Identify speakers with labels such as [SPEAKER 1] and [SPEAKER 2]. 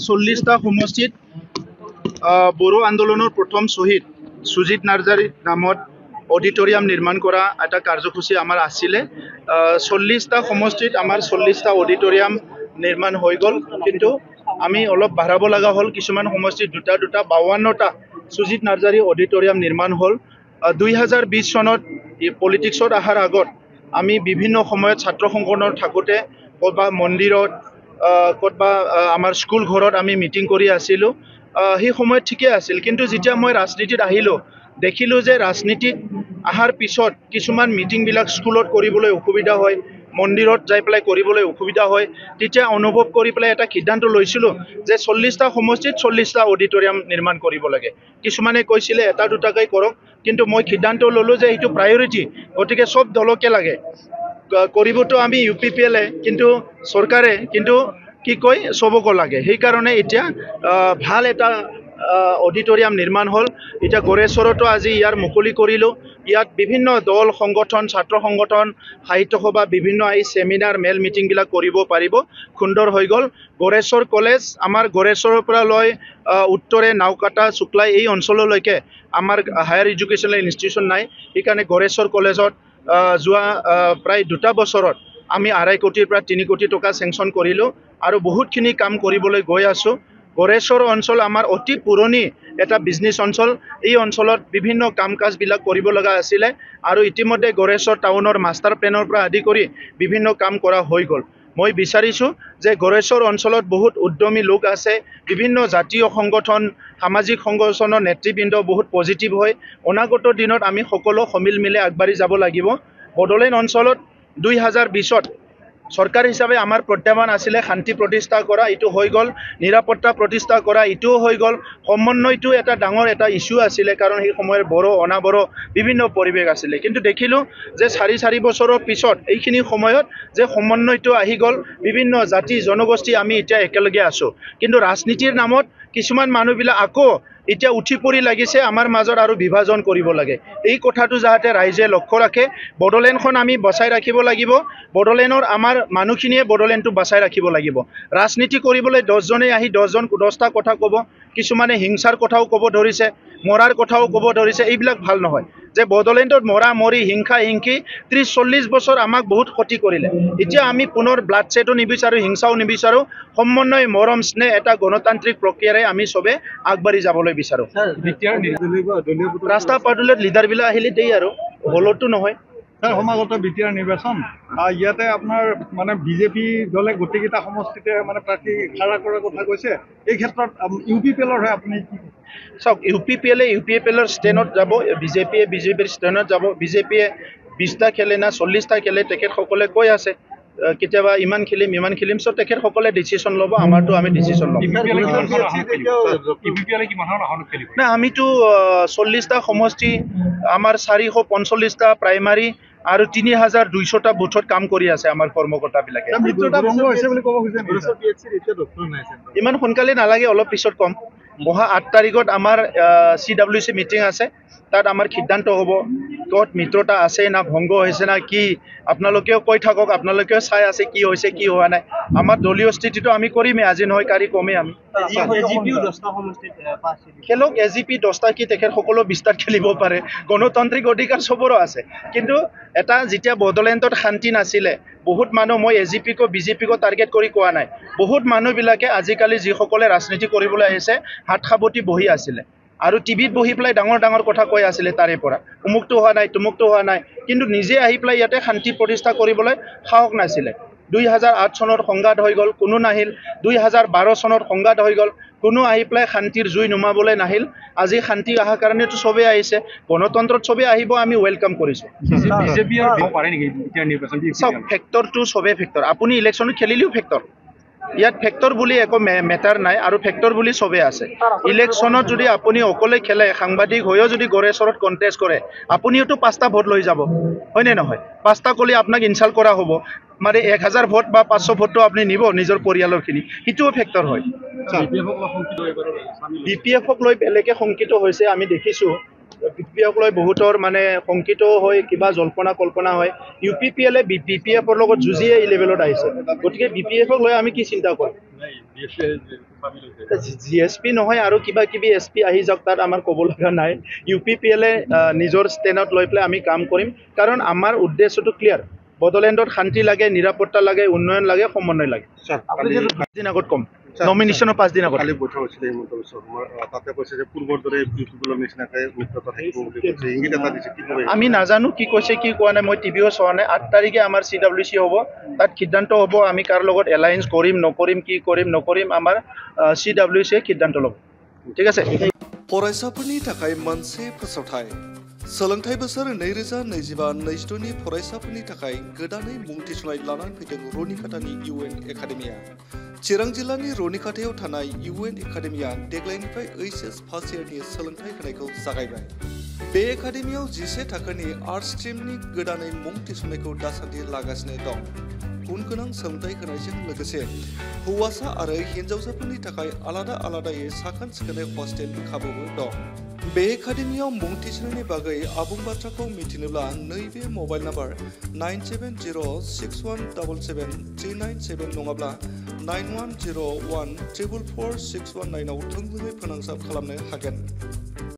[SPEAKER 1] 40টা সমষ্টিত বড়ো আন্দোলনৰ প্ৰথম শ্বহীদ সুজিত নাৰ্জাৰীৰ নামত অডিটৰিয়াম নিৰ্মাণ কৰা এটা কাৰ্যসূচী আমাৰ আছিলে। 40টা সমষ্টিত আমাৰ 40টা অডিটৰিয়াম নিৰ্মাণ হৈ গ'ল, কিন্তু আমি অলপ বাঢ়াব লগা হ'ল। কিছুমান সমষ্টিত দুটা 52টা সুজিত নাৰ্জাৰী অডিটৰিয়াম নিৰ্মাণ হ'ল। 2020 চনত পলিটিক্সত অহাৰ আগত আমি বিভিন্ন সময়ত ছাত্ৰ সংগঠনত থাকোঁতে ক'ৰবাত মন্দিৰত ক'ৰবা আমাৰ স্কুল ঘৰত আমি মিটিং কৰি আছিলোঁ। সেই সময়ত ঠিকে আছিল, কিন্তু যেতিয়া মই ৰাজনীতিত আহিলোঁ দেখিলোঁ যে ৰাজনীতিত অহাৰ পিছত কিছুমান মিটিংবিলাক স্কুলত কৰিবলৈ অসুবিধা হয়, মন্দিৰত যাই পেলাই কৰিবলৈ অসুবিধা হয়। তেতিয়া অনুভৱ কৰি পেলাই এটা সিদ্ধান্ত লৈছিলোঁ যে 40টা সমষ্টিত 40টা অডিটৰিয়াম নিৰ্মাণ কৰিব লাগে। কিছুমানে কৈছিলে এটা দুটাকৈ কৰক, কিন্তু মই সিদ্ধান্ত ল'লোঁ যে এইটো প্ৰায়ৰিটি, গতিকে চব দলকে লাগে। কৰিবতো আমি UPPL কিন্তু চৰকাৰে কিন্তু কি কয় চবকো লাগে। সেইকাৰণে এতিয়া ভাল এটা অডিটৰিয়াম নিৰ্মাণ হ'ল। এতিয়া গড়েশ্বৰতো আজি ইয়াৰ মুকলি কৰিলোঁ। ইয়াত বিভিন্ন দল সংগঠন, ছাত্ৰ সংগঠন, সাহিত্য সভা বিভিন্ন এই চেমিনাৰ মেল মিটিংবিলাক কৰিব পাৰিব। সুন্দৰ হৈ গ'ল। গড়েশ্বৰ কলেজ আমাৰ গড়েশ্বৰৰ পৰা লৈ উত্তৰে নাওকাটা শুক্লাই এই অঞ্চললৈকে আমাৰ হায়াৰ এডুকেশ্যনেল ইনষ্টিটিউশ্যন নাই। সেইকাৰণে গড়েশ্বৰ কলেজত যোৱা প্ৰায় 2টা বছৰত আমি 2.5 কোটিৰ পৰা 3 কোটি টকা চেংচন কৰিলোঁ আৰু বহুতখিনি কাম কৰিবলৈ গৈ আছোঁ। গড়েশ্বৰ অঞ্চল আমাৰ অতি পুৰণি এটা বিজনেছ অঞ্চল। এই অঞ্চলত বিভিন্ন কাম কাজবিলাক কৰিব লগা আছিলে আৰু ইতিমধ্যে গড়েশ্বৰ টাউনৰ মাষ্টাৰ প্লেনৰ পৰা আদি কৰি বিভিন্ন কাম কৰা হৈ গ'ল। মই বিচাৰিছোঁ যে গড়েশ্বৰ অঞ্চলত বহুত উদ্যমী লোক আছে, বিভিন্ন জাতীয় সংগঠন, সামাজিক সংগঠনৰ নেতৃবৃন্দ বহুত পজিটিভ হয়। অনাগত দিনত আমি সকলো সমিল মিলে আগবাঢ়ি যাব লাগিব। বড়োলেণ্ড অঞ্চলত 2020ত চৰকাৰ হিচাপে আমাৰ প্ৰত্যাহ্বান আছিলে শান্তি প্ৰতিষ্ঠা কৰা, এইটো হৈ গ'ল। নিৰাপত্তা প্ৰতিষ্ঠা কৰা, এইটোও হৈ গ'ল। সমন্বয়টো এটা ডাঙৰ এটা ইছ্যু আছিলে, কাৰণ সেই সময়ৰ বড়ো অনাবড়ো বিভিন্ন পৰিৱেশ আছিলে। কিন্তু দেখিলোঁ যে 4 বছৰৰ পিছত এইখিনি সময়ত যে সমন্বয়টো আহি গ'ল, বিভিন্ন জাতি জনগোষ্ঠী আমি এতিয়া একেলগে আছোঁ। কিন্তু ৰাজনীতিৰ নামত কিছুমান মানুহবিলাক আকৌ এতিয়া উঠি পৰি লাগিছে আমাৰ মাজত আৰু বিভাজন কৰিব লাগে। এই কথাটো যাতে ৰাইজে লক্ষ্য ৰাখে। বড়োলেণ্ডখন আমি বচাই ৰাখিব লাগিব। বড়োলেণ্ডৰ আমাৰ মানুহখিনিয়ে বড়োলেণ্ডটো বচাই ৰাখিব লাগিব। ৰাজনীতি কৰিবলৈ 10জনে আহি 10টা কথা ক'ব, কিছুমানে হিংসাৰ কথাও ক'ব ধৰিছে, মৰাৰ কথাও ক'ব ধৰিছে। এইবিলাক ভাল নহয়। যে বড়োলেণ্ডত মৰা মৰি হিংসা হিংসি 30-40 বছৰ আমাক বহুত ক্ষতি কৰিলে। এতিয়া আমি পুনৰ ব্লাড ছেডো নিবিচাৰোঁ, হিংসাও নিবিচাৰোঁ। সমন্বয় মৰম স্নেহ এটা গণতান্ত্ৰিক প্ৰক্ৰিয়াৰে আমি চবে আগবাঢ়ি যাবলৈ বিচাৰোঁ। ৰাস্তা পদূলিত লিডাৰবিলাক আহিলে দেই আৰু হলতো নহয়।
[SPEAKER 2] সমাগত বিটিআৰ নিৰ্বাচন, ইয়াতে আপোনাৰ মানে বিজেপি দলে গোটেইকেইটা সমষ্টিতে মানে প্ৰাৰ্থী খাৰা কৰাৰ কথা কৈছে। এই ক্ষেত্ৰত UPPLৰহে আপুনি কি
[SPEAKER 1] চাওক, UPPLৰ ষ্টেণ্ডত যাব, বিজেপিৰ ষ্টেণ্ডত যাব। বিজেপিয়ে 20টা খেলে না 40টা খেলে, তেখেতসকলে কৈ আছে কেতিয়াবা ইমান খেলিম। চ' তেখেতসকলে ডিচিশ্যন ল'ব, আমাৰতো আমি ডিচিশ্যন ল'ম। নাই, আমিতো 40টা সমষ্টি, আমাৰ 445টা প্ৰাইমাৰী আৰু 3200টা বুথত কাম কৰি আছে আমাৰ কৰ্মকৰ্তাবিলাকে। ইমান সোনকালে নালাগে, অলপ পিছত কম। 8 তাৰিখত আমাৰ CWC মিটিং আছে। তাত আমাৰ সিদ্ধান্ত হ'ব ক'ত মিত্ৰতা আছে না ভংগ হৈছে না কি। আপোনালোকেও কৈ থাকক, আপোনালোকেও চাই আছে কি হৈছে কি হোৱা নাই। আমাৰ দলীয় স্থিতিটো আমি কৰিমেই, আজি নহয় কালি কমেই আমি। খেলক, AGP 10টা কি তেখেতসকলো 20টাত খেলিব পাৰে। গণতান্ত্ৰিক অধিকাৰ চবৰো আছে। কিন্তু এটা যেতিয়া বড়োলেণ্ডত শান্তি নাছিলে, বহুত মানুহ, মই AGPকো BJPকো টাৰ্গেট কৰি কোৱা নাই, বহুত মানুহবিলাকে আজিকালি যিসকলে ৰাজনীতি কৰিবলৈ আহিছে হাত সাৱটি বহি আছিলে আৰু টিভিত বহি পেলাই ডাঙৰ কথা কৈ আছিলে। তাৰে পৰা অমুকটো হোৱা নাই, তুমুকটো হোৱা নাই, কিন্তু নিজে আহি পেলাই ইয়াতে শান্তি প্ৰতিষ্ঠা কৰিবলৈ সাহস নাছিলে। 2008 চনত সংঘাত হৈ গ'ল, কোনো নাহিল। 2012 চনত সংঘাত হৈ গ'ল, কোনো আহি পেলাই শান্তিৰ জুই নুমাবলৈ নাহিল। আজি শান্তি অহাৰ কাৰণেতো চবেই আহিছে, গণতন্ত্ৰত চবেই আহিব, আমি ৱেলকাম কৰিছোঁ। চাওক, ফেক্টৰটো চবেই ফেক্টৰ। আপুনি ইলেকশ্যনত খেলিলেও ফেক্টৰ। ইয়াত ফেক্টৰ বুলি একো মেটাৰ নাই আৰু ফেক্টৰ বুলি চবেই আছে। ইলেকশ্যনত যদি আপুনি অকলে খেলে, সাংবাদিক হৈও যদি গড়েশ্বৰত কণ্টেষ্ট কৰে, আপুনিওতো 5টা ভোট লৈ যাব, হয়নে নহয়? 5টা ক'লে আপোনাক ইনচাল্ট কৰা হ'ব। মানে 1000 ভোট বা 500 ভোটটো আপুনি নিব নিজৰ পৰিয়ালৰখিনি, সেইটোও ফেক্টৰ হয়। BPFক লৈ বেলেগে শংকিত হৈছে, আমি দেখিছোঁ। BPFক লৈ বহুতৰ মানে শংকিত হৈ কিবা জল্পনা কল্পনা হয়। UPPLে BPFৰ লগত যুঁজিয়ে এই লেভেলত আহিছে, গতিকে BPFক লৈ আমি কি চিন্তা কৰিম? GSP নহয় আৰু কিবা কিবি SP আহি যাওক, তাত আমাৰ ক'ব লগা নাই। UPPL নিজৰ ষ্টেণ্ডত লৈ পেলাই আমি কাম কৰিম, কাৰণ আমাৰ উদ্দেশ্যটো ক্লিয়াৰ। বড়োলেণ্ডত শান্তি লাগে, নিৰাপত্তা লাগে, উন্নয়ন লাগে, সমন্বয় লাগে। 5 দিন আগত ক'ম, নমিনেশ্যনৰ 5 দিন আগত।
[SPEAKER 3] কালি বৈঠক হৈছিলে হিমন্ত বিশ্ব শৰ্মাৰ, তাতে কৈছে যে পূৰ্বৰ দৰে ইউপিপিএলৰ নিচিনাকৈ মিত্ৰতা থাকিব বুলি কৈছে, ইংগিত এটা দিছে। কি ক'ব?
[SPEAKER 1] আমি নাজানো কি কৈছে কি কোৱা নাই, মই টিভিও চোৱা নাই। 8 তাৰিখে আমাৰ CWC হ'ব, তাত সিদ্ধান্ত হ'ব আমি কাৰ লগত এলায়েন্স কৰিম নকৰিম, কি কৰিম নকৰিম, আমাৰ CWC সিদ্ধান্ত ল'ব। ঠিক আছে।
[SPEAKER 4] फरायसाफोरनि थाखाय मोनसे फोसावथाय। सोलोंथाइ बोसोर 2025-26 नि फरायसाफोरनि थाखाय गोदानै मुं थिसननाय लानानै फैदों रुनिकाटानि UN एकाडेमिया। चिरां जिल्लानि रुनिकाटायाव थानाय UN एकाडेमिया देग्लायनिफ्राय HS फार्स्ट इयारनि सोलोंथाइ होनायखौ जागायबाय। बे एकाडेमियाव 11 थाखोनि आर्ट्स स्ट्रीमनि गोदानै मुं थिसननायखौ दासान्दि लागासिनो दं। गुन गोनां सोलोंथाइ होनायजों लोगोसे हौवासा आरो हिन्जावसाफोरनि थाखाय आलादा आलादायै साखोन सिखोनै हस्टेलनि खाबुबो दं। बे एकाडेमियाव मुं थिसननायनि बागै आबुं बाथ्राखौ मिथिनोब्ला नैबे मबाइल नाम्बार 9706177397 नङाब्ला 9101444619 आव थोंजोङै फोनांजाब खालामनो हागोन।